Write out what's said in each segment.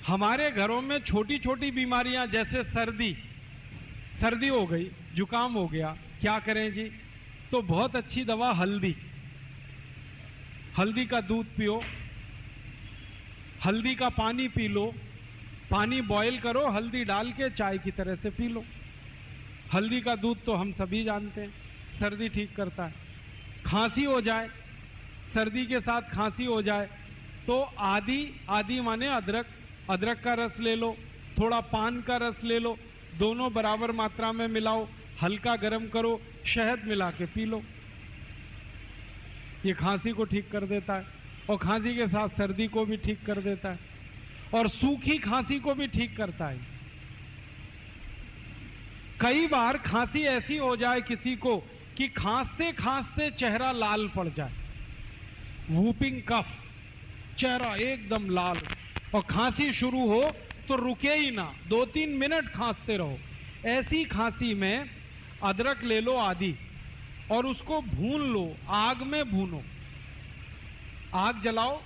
हमारे घरों में छोटी छोटी बीमारियां जैसे सर्दी हो गई, जुकाम हो गया, क्या करें जी? तो बहुत अच्छी दवा हल्दी का दूध पियो, हल्दी का पानी पी लो, पानी बॉईल करो, हल्दी डाल के चाय की तरह से पी लो। हल्दी का दूध तो हम सभी जानते हैं, सर्दी ठीक करता है। खांसी हो जाए, सर्दी के साथ खांसी हो जाए तो आदी माने अदरक का रस ले लो, थोड़ा पान का रस ले लो, दोनों बराबर मात्रा में मिलाओ, हल्का गर्म करो, शहद मिला के पी लो। ये खांसी को ठीक कर देता है और खांसी के साथ सर्दी को भी ठीक कर देता है और सूखी खांसी को भी ठीक करता है। कई बार खांसी ऐसी हो जाए किसी को कि खांसते खांसते चेहरा लाल पड़ जाए, वूपिंग कफ, चेहरा एकदम लाल, और खांसी शुरू हो तो रुके ही ना, 2-3 मिनट खांसते रहो। ऐसी खांसी में अदरक ले लो आधी और उसको भून लो, आग में भूनो। आग जलाओ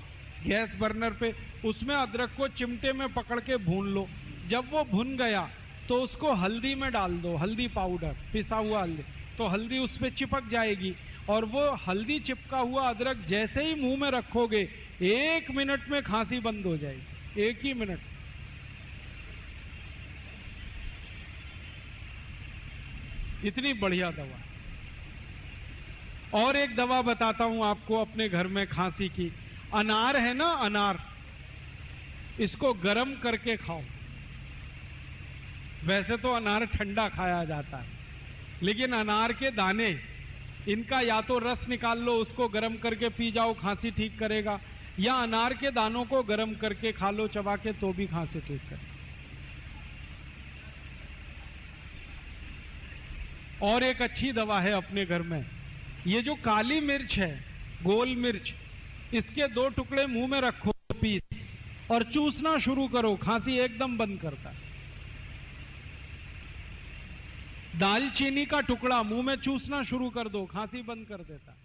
गैस बर्नर पे, उसमें अदरक को चिमटे में पकड़ के भून लो। जब वो भुन गया तो उसको हल्दी में डाल दो, हल्दी पाउडर, पिसा हुआ हल्दी, तो हल्दी उस पर चिपक जाएगी और वो हल्दी चिपका हुआ अदरक जैसे ही मुंह में रखोगे 1 मिनट में खांसी बंद हो जाएगी, 1 ही मिनट। इतनी बढ़िया दवा। और एक दवा बताता हूं आपको अपने घर में खांसी की। अनार है ना, अनार, इसको गर्म करके खाओ। वैसे तो अनार ठंडा खाया जाता है, लेकिन अनार के दाने, इनका या तो रस निकाल लो, उसको गर्म करके पी जाओ, खांसी ठीक करेगा, या अनार के दानों को गर्म करके खा लो चबा के, तो भी खांसी ठीक करेगा। और एक अच्छी दवा है अपने घर में, ये जो काली मिर्च है, गोल मिर्च, इसके 2 टुकड़े मुंह में रखो पीस और चूसना शुरू करो, खांसी एकदम बंद करता है। दालचीनी का टुकड़ा मुंह में चूसना शुरू कर दो, खांसी बंद कर देता है।